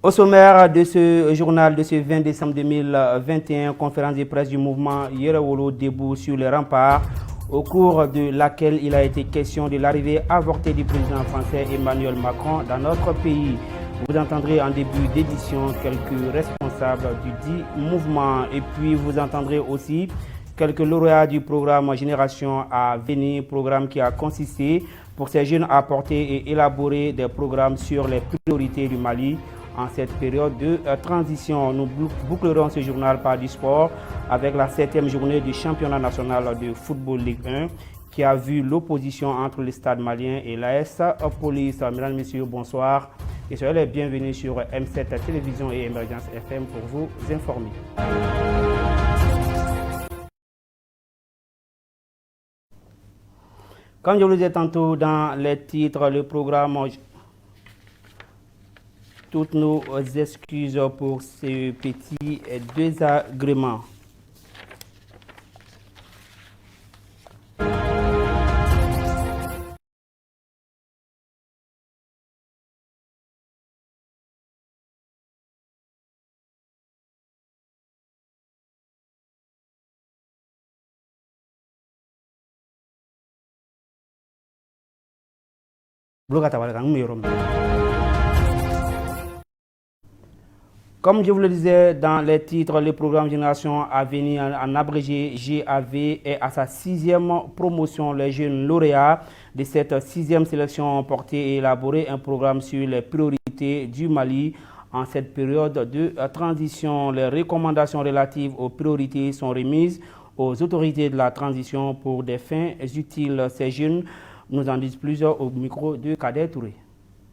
Au sommaire de ce journal de ce 20 décembre 2021, conférence de presse du mouvement Yerewolo debout sur les remparts, au cours de laquelle il a été question de l'arrivée avortée du président français Emmanuel Macron dans notre pays. Vous entendrez en début d'édition quelques responsables du dit mouvement et puis vous entendrez aussi quelques lauréats du programme Génération à venir, programme qui a consisté pour ces jeunes à porter et élaborer des programmes sur les priorités du Mali en cette période de transition. Nous bouclerons ce journal par du sport avec la 7e journée du championnat national de football Ligue 1 qui a vu l'opposition entre le stade malien et l'AS Police. Mesdames et messieurs, bonsoir et soyez les bienvenus sur M7 Télévision et Émergence FM pour vous informer. Comme je vous le disais tantôt dans les titres, le programme... Toutes nos excuses pour ce petit désagrément. Comme je vous le disais dans les titres, le programme Génération à venir, en abrégé GAV, est à sa 6e promotion. Les jeunes lauréats de cette 6e sélection ont porté et élaboré un programme sur les priorités du Mali en cette période de transition. Les recommandations relatives aux priorités sont remises aux autorités de la transition pour des fins utiles. Ces jeunes nous en disent plusieurs au micro de Kader Touré.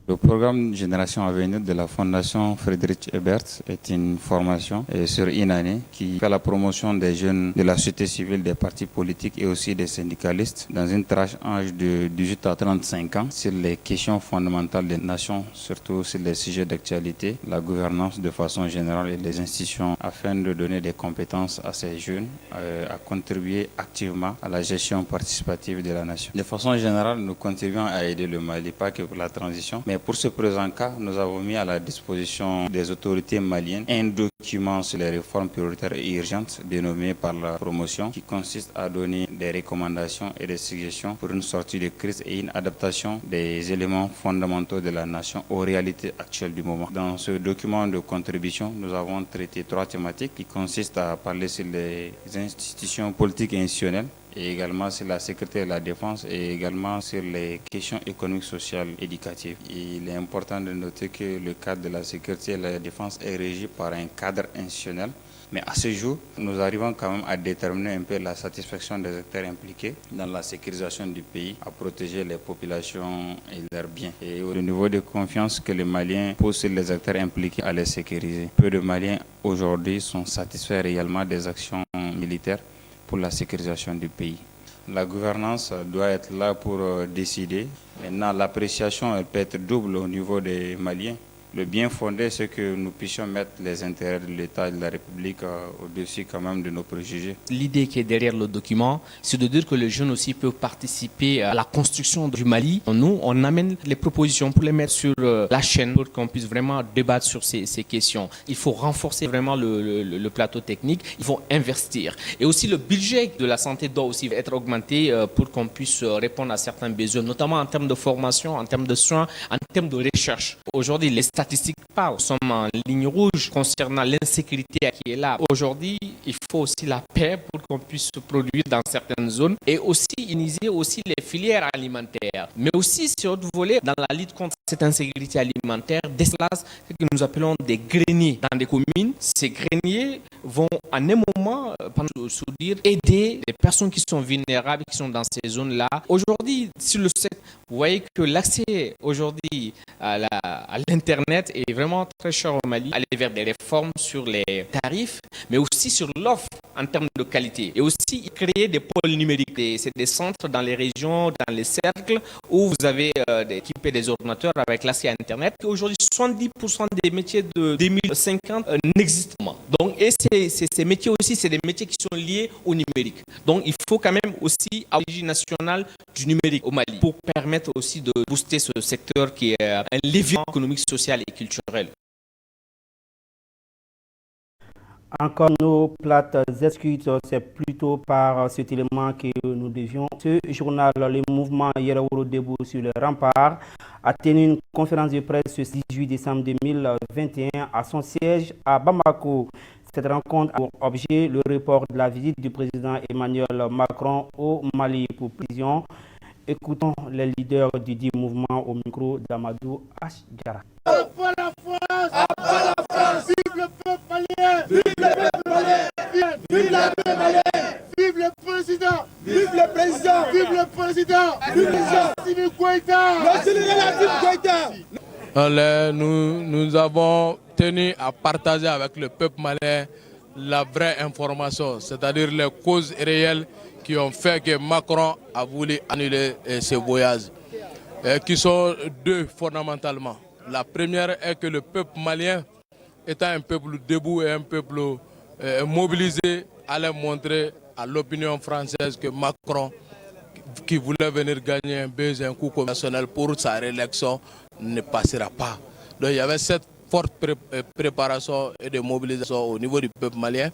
Le programme Génération à venir de la Fondation Friedrich Ebert est une formation sur une année qui fait la promotion des jeunes de la société civile, des partis politiques et aussi des syndicalistes dans une tranche d'âge de 18 à 35 ans sur les questions fondamentales des nations, surtout sur les sujets d'actualité, la gouvernance de façon générale et les institutions afin de donner des compétences à ces jeunes à contribuer activement à la gestion participative de la nation. De façon générale, nous contribuons à aider le Mali, pas que pour la transition, mais pour ce présent cas, nous avons mis à la disposition des autorités maliennes un document sur les réformes prioritaires et urgentes dénommé par la promotion qui consiste à donner des recommandations et des suggestions pour une sortie de crise et une adaptation des éléments fondamentaux de la nation aux réalités actuelles du moment. Dans ce document de contribution, nous avons traité 3 thématiques qui consistent à parler sur les institutions politiques et institutionnelles, et également sur la sécurité et la défense et également sur les questions économiques, sociales, éducatives. Il est important de noter que le cadre de la sécurité et de la défense est régi par un cadre institutionnel. Mais à ce jour, nous arrivons quand même à déterminer un peu la satisfaction des acteurs impliqués dans la sécurisation du pays, à protéger les populations et leurs biens. Et au niveau de confiance que les Maliens posent sur les acteurs impliqués à les sécuriser. Peu de Maliens aujourd'hui sont satisfaits réellement des actions militaires pour la sécurisation du pays. La gouvernance doit être là pour décider. Maintenant, l'appréciation elle peut être double au niveau des Maliens. Le bien fondé, c'est que nous puissions mettre les intérêts de l'État et de la République au-dessus quand même de nos préjugés. L'idée qui est derrière le document, c'est de dire que les jeunes aussi peuvent participer à la construction du Mali. Nous, on amène les propositions pour les mettre sur la chaîne pour qu'on puisse vraiment débattre sur ces questions. Il faut renforcer vraiment le plateau technique, il faut investir. Et aussi le budget de la santé doit aussi être augmenté pour qu'on puisse répondre à certains besoins, notamment en termes de formation, en termes de soins, en termes de recherche. Aujourd'hui, les statistiques parlent. Nous sommes en ligne rouge concernant l'insécurité qui est là. Aujourd'hui, il faut aussi la paix pour qu'on puisse se produire dans certaines zones et aussi initier aussi les filières alimentaires. Mais aussi, sur d'autres volets, dans la lutte contre cette insécurité alimentaire, des places que nous appelons des greniers dans des communes. Ces greniers vont en un moment, aider les personnes qui sont vulnérables, qui sont dans ces zones-là. Aujourd'hui, sur le secteur, vous voyez que l'accès aujourd'hui à l'Internet est vraiment très cher au Mali. Aller vers des réformes sur les tarifs, mais aussi sur l'offre en termes de qualité. Et aussi créer des pôles numériques. C'est des centres dans les régions, dans les cercles, où vous avez équipé des ordinateurs avec l'accès à Internet. Aujourd'hui, 70% des métiers de 2050 n'existent pas. Donc, et ces métiers aussi, c'est des métiers qui sont liés au numérique. Donc, il faut quand même aussi avoir une stratégie nationale du numérique au Mali pour permettre aussi de booster ce secteur qui est un levier économique, social et culturel. Encore nos plates excuses, c'est plutôt par cet élément que nous devions. Ce journal, le mouvement Yerawolo Debout sur le rempart, a tenu une conférence de presse ce 18 décembre 2021 à son siège à Bamako. Cette rencontre a pour objet le report de la visite du président Emmanuel Macron au Mali pour précision. Écoutons les leaders du dit mouvement au micro d'Amadou Ashjara. Vive la France, vive le peuple malien, vive le peuple malien, vive le peuple malien, vive le président, vive le président, vive le président, vive le président, Assimi Goïta. Nous avons tenu à partager avec le peuple malien la vraie information, c'est-à-dire les causes réelles qui ont fait que Macron a voulu annuler ce voyage, qui sont deux fondamentalement. La première est que le peuple malien, étant un peuple debout et un peuple mobilisé, allait montrer à l'opinion française que Macron, qui voulait venir gagner un coup national pour sa réélection, ne passera pas. Donc il y avait cette forte préparation et de mobilisation au niveau du peuple malien.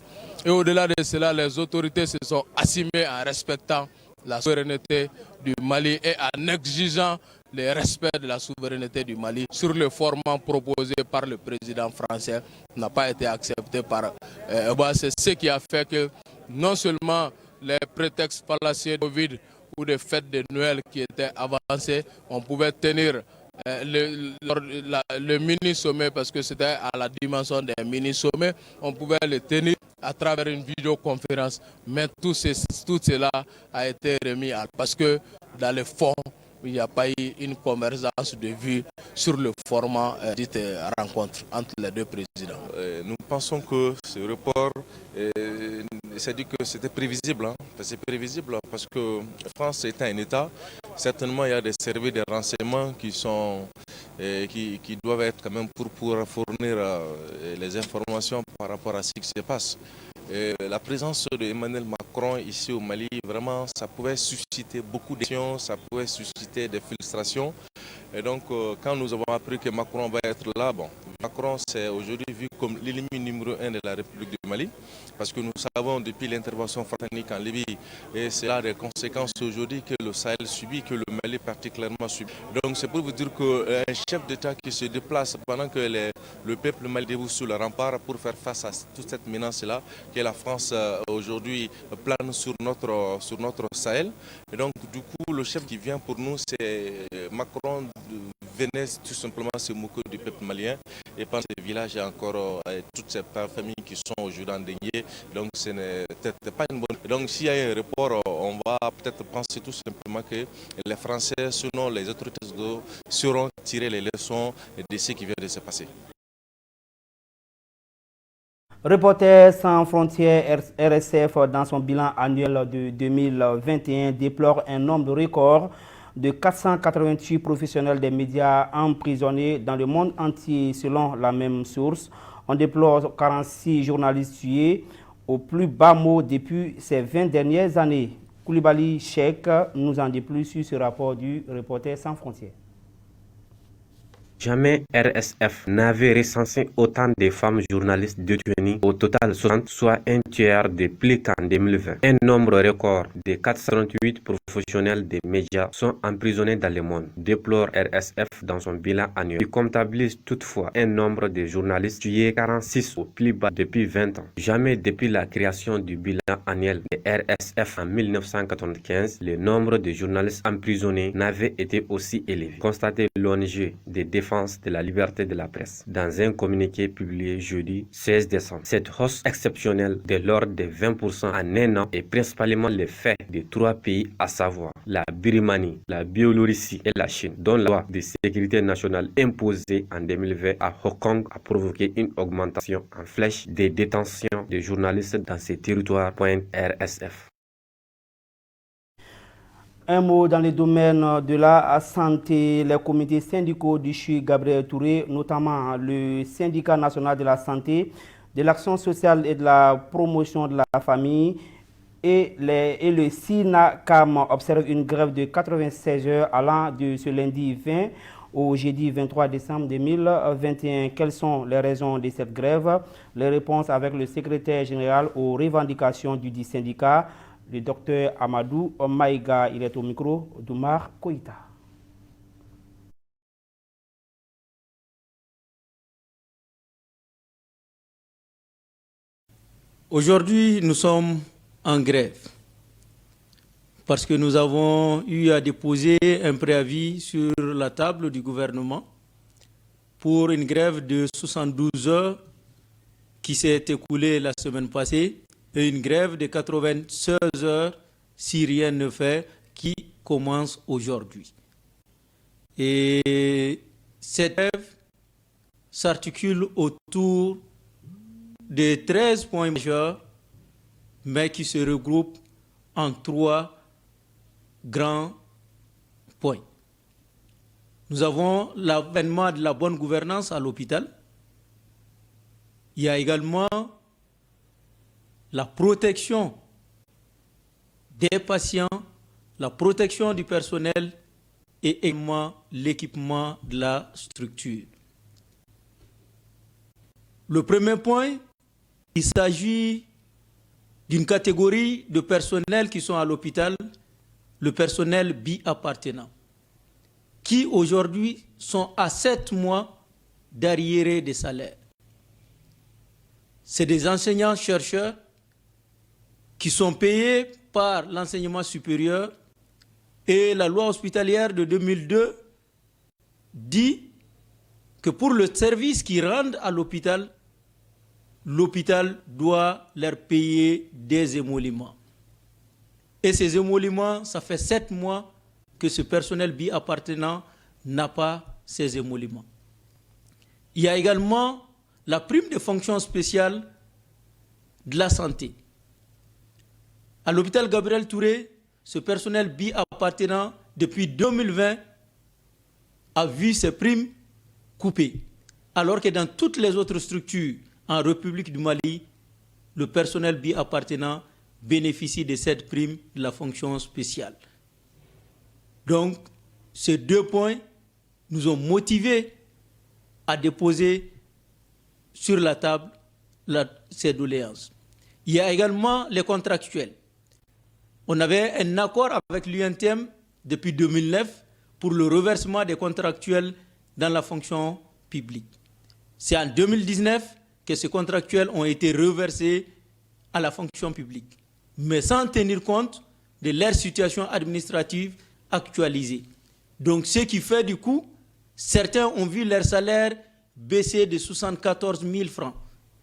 Et au-delà de cela, les autorités se sont assumées en respectant la souveraineté du Mali et en exigeant le respect de la souveraineté du Mali sur le format proposé par le président français n'a pas été accepté par c'est ce qui a fait que non seulement les prétextes fallacieux de Covid ou des fêtes de Noël qui étaient avancées, on pouvait tenir le mini-sommet, parce que c'était à la dimension des mini-sommets, on pouvait le tenir à travers une vidéoconférence, mais tout cela a été remis parce que dans le fond, il n'y a pas eu une convergence de vues sur le format dite rencontre entre les deux présidents. Nous pensons que ce report, c'est dit que c'était prévisible. C'est prévisible parce que la France est un État. Certainement, il y a des services de renseignement qui doivent être quand même pour fournir les informations par rapport à ce qui se passe. La présence d'Emmanuel Macron ici au Mali, vraiment, ça pouvait susciter beaucoup d'émotions, ça pouvait susciter des frustrations. Et donc, quand nous avons appris que Macron va être là, Macron c'est aujourd'hui vu comme l'ennemi numéro 1 de la République du Mali, parce que nous savons depuis l'intervention fraternique en Libye, et c'est là des conséquences aujourd'hui que le Sahel subit, que le Mali particulièrement subit. Donc c'est pour vous dire qu'un chef d'État qui se déplace pendant que le peuple mali debout sur le rempart pour faire face à toute cette menace-là, que la France aujourd'hui plane sur notre Sahel. Et donc du coup, le chef qui vient pour nous, c'est Macron venait tout simplement se moquer du peuple malien. Et pendant ces villages, il y a encore toutes ces familles qui sont aujourd'hui endeuillées. Donc ce n'est peut-être pas une bonne. Donc s'il y a un report, on va peut-être penser tout simplement que les Français, selon les autorités, sauront tirer les leçons de ce qui vient de se passer. Reporters sans frontières RSF, dans son bilan annuel de 2021, déplore un nombre de records de 488 professionnels des médias emprisonnés dans le monde entier. Selon la même source, on déplore 46 journalistes tués au plus bas mot depuis ces 20 dernières années. Koulibaly Cheikh nous en dit plus sur ce rapport du Reporters sans frontières. Jamais RSF n'avait recensé autant de femmes journalistes détenues, au total 60, soit un tiers de plus qu'en 2020. Un nombre record de 438 professionnels des médias sont emprisonnés dans le monde, déplore RSF dans son bilan annuel. Il comptabilise toutefois un nombre de journalistes tués, 46 au plus bas depuis 20 ans. Jamais depuis la création du bilan annuel de RSF en 1995, le nombre de journalistes emprisonnés n'avait été aussi élevé. Constaté l'ONG des défense de la liberté de la presse dans un communiqué publié jeudi 16 décembre. Cette hausse exceptionnelle de l'ordre de 20% en un an est principalement le fait de 3 pays, à savoir la Birmanie, la Biélorussie et la Chine, dont la loi de sécurité nationale imposée en 2020 à Hong Kong a provoqué une augmentation en flèche des détentions de journalistes dans ces territoires. RSF. Un mot dans le domaine de la santé. Les comités syndicaux du CHU Gabriel Touré, notamment le syndicat national de la santé, de l'action sociale et de la promotion de la famille et le SINACAM observent une grève de 96 heures allant de ce lundi 20 au jeudi 23 décembre 2021. Quelles sont les raisons de cette grève? Les réponses avec le secrétaire général aux revendications du dit syndicat, le docteur Amadou Maïga. Il est au micro d'Oumar Koïta. Aujourd'hui, nous sommes en grève parce que nous avons eu à déposer un préavis sur la table du gouvernement pour une grève de 72 heures qui s'est écoulée la semaine passée et une grève de 96 heures, si rien ne fait, qui commence aujourd'hui. Et cette grève s'articule autour de 13 points majeurs, mais qui se regroupent en 3 grands points. Nous avons l'avènement de la bonne gouvernance à l'hôpital. Il y a également la protection des patients, la protection du personnel et également l'équipement de la structure. Le premier point, il s'agit d'une catégorie de personnel qui sont à l'hôpital, le personnel bi-appartenant, qui aujourd'hui sont à 7 mois d'arriérés des salaires. C'est des enseignants-chercheurs qui sont payés par l'enseignement supérieur et la loi hospitalière de 2002 dit que pour le service qu'ils rendent à l'hôpital, l'hôpital doit leur payer des émoluments. Et ces émoluments, ça fait 7 mois que ce personnel bi-appartenant n'a pas ces émoluments. Il y a également la prime de fonction spéciale de la santé. À l'hôpital Gabriel Touré, ce personnel bi-appartenant, depuis 2020, a vu ses primes coupées. Alors que dans toutes les autres structures en République du Mali, le personnel bi-appartenant bénéficie de cette prime de la fonction spéciale. Donc, ces 2 points nous ont motivés à déposer sur la table ces doléances. Il y a également les contractuels. On avait un accord avec l'UNTM depuis 2009 pour le reversement des contractuels dans la fonction publique. C'est en 2019 que ces contractuels ont été reversés à la fonction publique, mais sans tenir compte de leur situation administrative actualisée. Donc, ce qui fait du coup, certains ont vu leur salaire baisser de 74 000 francs.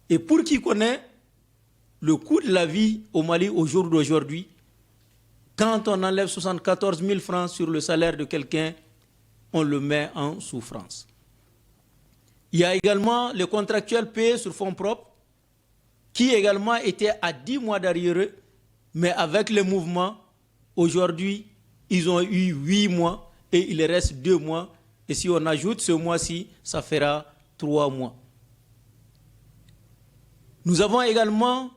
Et pour qui connaît le coût de la vie au Mali au jour d'aujourd'hui, quand on enlève 74 000 francs sur le salaire de quelqu'un, on le met en souffrance. Il y a également les contractuels payés sur fonds propres, qui également étaient à 10 mois d'arriérés, mais avec le mouvement, aujourd'hui, ils ont eu 8 mois et il reste 2 mois. Et si on ajoute ce mois-ci, ça fera 3 mois. Nous avons également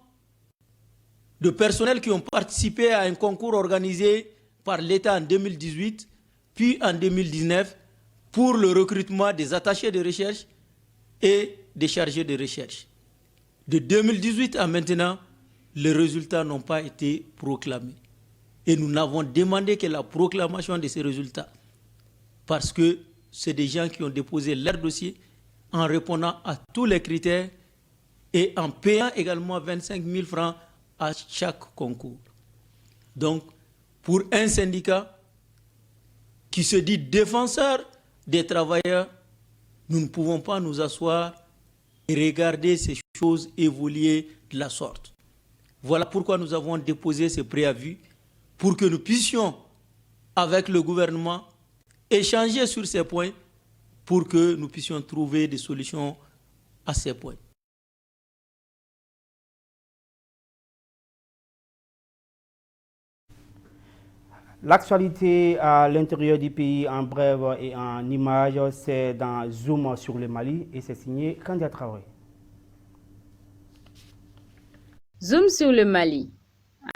de personnels qui ont participé à un concours organisé par l'État en 2018, puis en 2019, pour le recrutement des attachés de recherche et des chargés de recherche. De 2018 à maintenant, les résultats n'ont pas été proclamés. Et nous n'avons demandé que la proclamation de ces résultats, parce que c'est des gens qui ont déposé leur dossier en répondant à tous les critères et en payant également 25 000 francs à chaque concours. Donc, pour un syndicat qui se dit défenseur des travailleurs, nous ne pouvons pas nous asseoir et regarder ces choses évoluer de la sorte. Voilà pourquoi nous avons déposé ce préavis, pour que nous puissions, avec le gouvernement, échanger sur ces points, pour que nous puissions trouver des solutions à ces points. L'actualité à l'intérieur du pays en bref et en images, c'est dans Zoom sur le Mali et c'est signé Kandia Traoré. Zoom sur le Mali.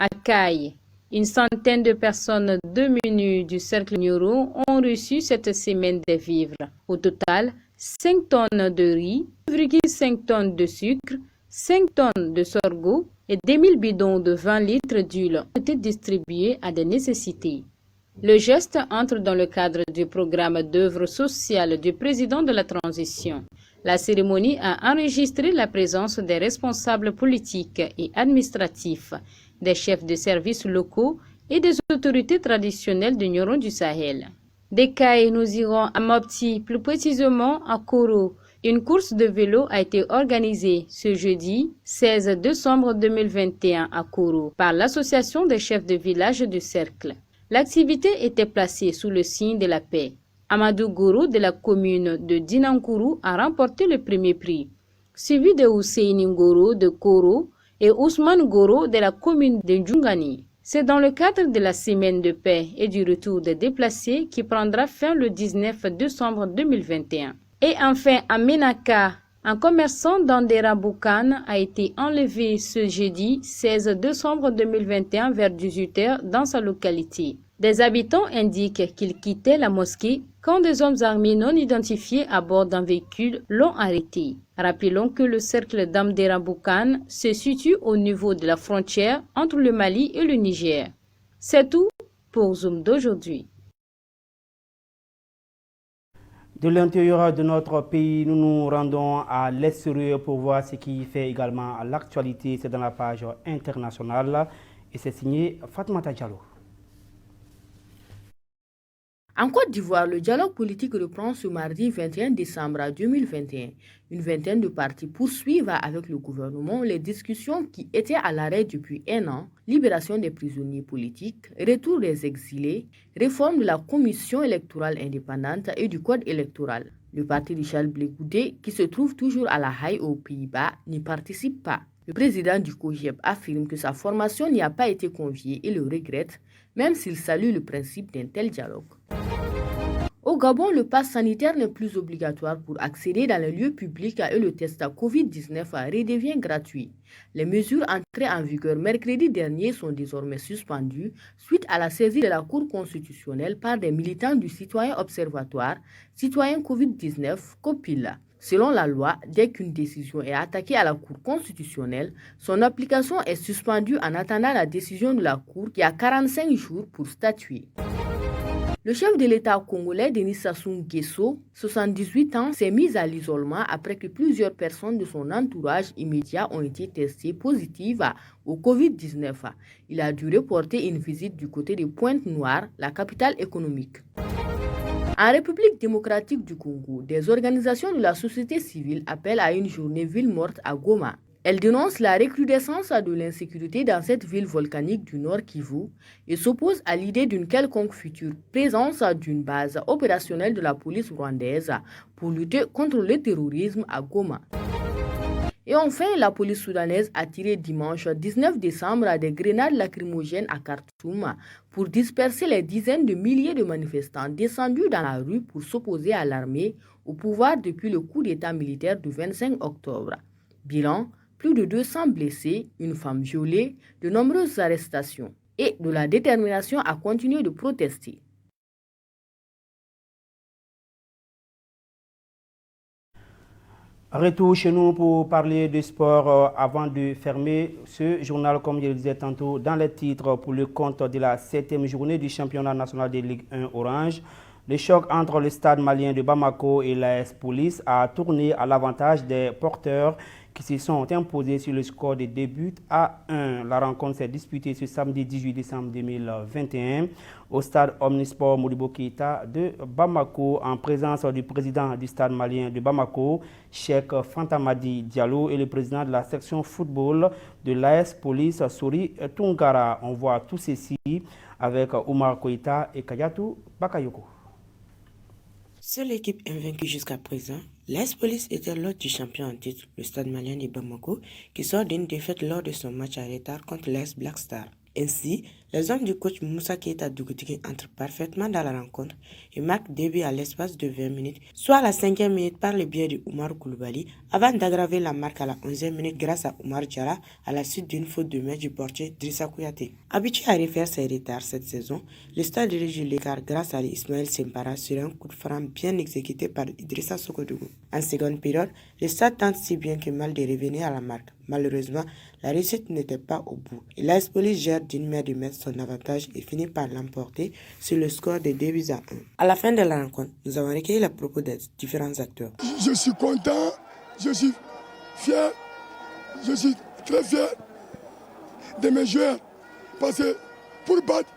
À Caille, Une centaine de personnes diminuées du cercle Nioro ont reçu cette semaine des vivres. Au total, 5 tonnes de riz, 2,5 tonnes de sucre, 5 tonnes de sorgho et 2000 bidons de 20 litres d'huile ont été distribués à des nécessités. Le geste entre dans le cadre du programme d'œuvre sociale du président de la transition. La cérémonie a enregistré la présence des responsables politiques et administratifs, des chefs de services locaux et des autorités traditionnelles de Nioro du Sahel. Des Cailles, nous irons à Mopti, plus précisément à Koro. Une course de vélo a été organisée ce jeudi 16 décembre 2021 à Koro par l'association des chefs de village du Cercle. L'activité était placée sous le signe de la paix. Amadou Goro de la commune de Dinankuru a remporté le premier prix, suivi de Hussein Goro de Koro et Ousmane Goro de la commune de Djungani. C'est dans le cadre de la semaine de paix et du retour des déplacés qui prendra fin le 19 décembre 2021. Et enfin, à Menaka, un commerçant d'Andera Boukan a été enlevé ce jeudi 16 décembre 2021 vers 18h dans sa localité. Des habitants indiquent qu'il quittait la mosquée quand des hommes armés non identifiés à bord d'un véhicule l'ont arrêté. Rappelons que le cercle d'Amdera Boukan se situe au niveau de la frontière entre le Mali et le Niger. C'est tout pour Zoom d'aujourd'hui. De l'intérieur de notre pays, nous nous rendons à l'extérieur pour voir ce qui fait également l'actualité. C'est dans la page internationale et c'est signé Fatoumata Diallo. En Côte d'Ivoire, le dialogue politique reprend ce mardi 21 décembre 2021. Une vingtaine de partis poursuivent avec le gouvernement les discussions qui étaient à l'arrêt depuis un an, libération des prisonniers politiques, retour des exilés, réforme de la commission électorale indépendante et du code électoral. Le parti de Charles Blé Goudé, qui se trouve toujours à La Haye aux Pays-Bas, n'y participe pas. Le président du COJEP affirme que sa formation n'y a pas été conviée et le regrette, même s'il salue le principe d'un tel dialogue. Au Gabon, le pass sanitaire n'est plus obligatoire pour accéder dans les lieux publics et le test à Covid-19 redevient gratuit. Les mesures entrées en vigueur mercredi dernier sont désormais suspendues suite à la saisie de la Cour constitutionnelle par des militants du Citoyen Observatoire, Citoyen Covid-19, COPIL. Selon la loi, dès qu'une décision est attaquée à la Cour constitutionnelle, son application est suspendue en attendant la décision de la Cour qui a 45 jours pour statuer. Le chef de l'État congolais, Denis Sassou Nguesso, 78 ans, s'est mis à l'isolement après que plusieurs personnes de son entourage immédiat ont été testées positives au Covid-19. Il a dû reporter une visite du côté de Pointe-Noire, la capitale économique. En République démocratique du Congo, des organisations de la société civile appellent à une journée ville morte à Goma. Elles dénoncent la recrudescence de l'insécurité dans cette ville volcanique du Nord Kivu et s'opposent à l'idée d'une quelconque future présence d'une base opérationnelle de la police rwandaise pour lutter contre le terrorisme à Goma. Et enfin, la police soudanaise a tiré dimanche 19 décembre des grenades lacrymogènes à Khartoum pour disperser les dizaines de milliers de manifestants descendus dans la rue pour s'opposer à l'armée au pouvoir depuis le coup d'État militaire du 25 octobre. Bilan, plus de 200 blessés, une femme violée, de nombreuses arrestations et de la détermination à continuer de protester. Retour chez nous pour parler de sport avant de fermer ce journal, comme je le disais tantôt, dans les titres pour le compte de la 7e journée du championnat national de Ligue 1 Orange. Le choc entre le stade malien de Bamako et l'AS Police a tourné à l'avantage des porteurs qui se sont imposés sur le score de 2 buts à 1. La rencontre s'est disputée ce samedi 18 décembre 2021 au stade Omnisport Modibo Keïta de Bamako en présence du président du stade malien de Bamako, Cheikh Fantamadi Diallo, et le président de la section football de l'AS Police, Souri Tungara. On voit tout ceci avec Oumar Koïta et Kayatou Bakayoko. Seule équipe invaincue jusqu'à présent, l'AS Police était l'hôte du champion en titre, le stade malien de Bamako, qui sort d'une défaite lors de son match à retard contre l'AS Black Star. Ainsi, Les hommes du coach Moussa Keita Dougoutiki entrent parfaitement dans la rencontre et marquent 2 buts à l'espace de 20 minutes, soit à la 5e minute par le biais de Oumar Koulibaly, avant d'aggraver la marque à la 11e minute grâce à Oumar Diarra à la suite d'une faute de main du portier Drissa Kouyaté. Habitué à refaire ses retards cette saison, le Stade réduit l'écart grâce à Ismaël Sempara sur un coup de franc bien exécuté par Idrissa Sokodougou. En seconde période, le Stade tente si bien que mal de revenir à la marque. Malheureusement, la réussite n'était pas au bout. Et l'AS Police gère d'une main de mettre son avantage et finit par l'emporter sur le score de 2-1. À la fin de la rencontre, nous avons recueilli les propos des différents acteurs. Je suis content, je suis fier, je suis très fier de mes joueurs. Parce que pour battre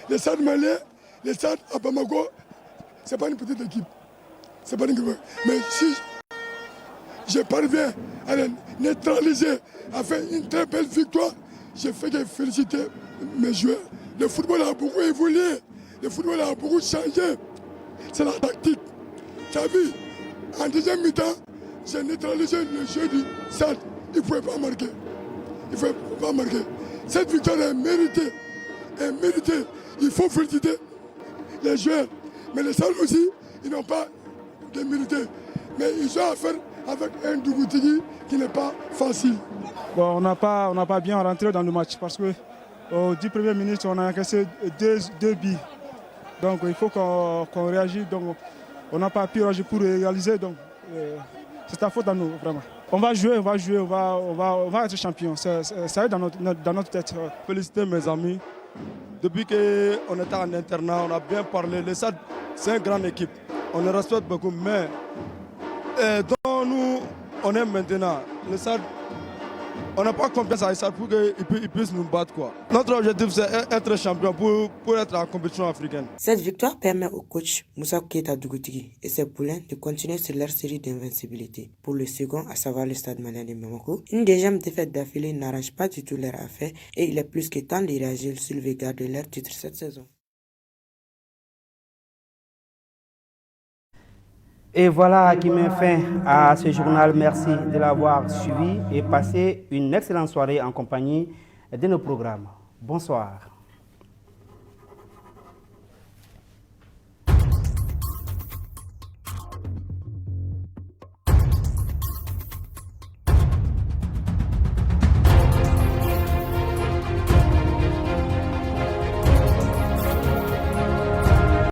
les Stade malais, les Stade à Bamako, ce n'est pas une petite équipe. C'est pas une équipe. Mais si je parviens à les neutraliser, à faire une très belle victoire, je fais que féliciter mes joueurs. Le football a beaucoup évolué, le football a beaucoup changé. C'est la tactique. Tu as vu, en deuxième mi-temps, j'ai neutralisé le jeu du Stade. Il ne pouvait pas marquer. Il ne pouvait pas marquer. Cette victoire est méritée. Est méritée. Il faut féliciter les joueurs. Mais les Stades aussi, ils n'ont pas de mérité. Mais ils ont affaire avec un Dougoutiki qui n'est pas facile. Bon, on n'a pas bien rentré dans le match parce que aux 10 premières minutes, on a encaissé deux billes. Donc il faut qu'on réagisse. Donc on n'a pas pu réagir pour réaliser. Donc c'est ta faute à nous, vraiment. On va jouer, on va être champion. Ça est dans notre tête. Féliciter mes amis. Depuis qu'on était en internat, on a bien parlé. Le Stade, c'est une grande équipe. On le respecte beaucoup, mais dont nous, on est maintenant. Le Stade, on n'a pas confiance à Stade pour qu'il puisse nous battre, quoi. Notre objectif, c'est être champion pour être en compétition africaine. Cette victoire permet au coach Moussa Keita Dougoutiki et ses poulains de continuer sur leur série d'invincibilité. Pour le second, à savoir le Stade malien de Bamako, une deuxième défaite d'affilée n'arrange pas du tout leur affaire et il est plus que temps de réagir sur le regard de leur titre cette saison. Et voilà qui met fin à ce journal. Merci de l'avoir suivi et passez une excellente soirée en compagnie de nos programmes. Bonsoir.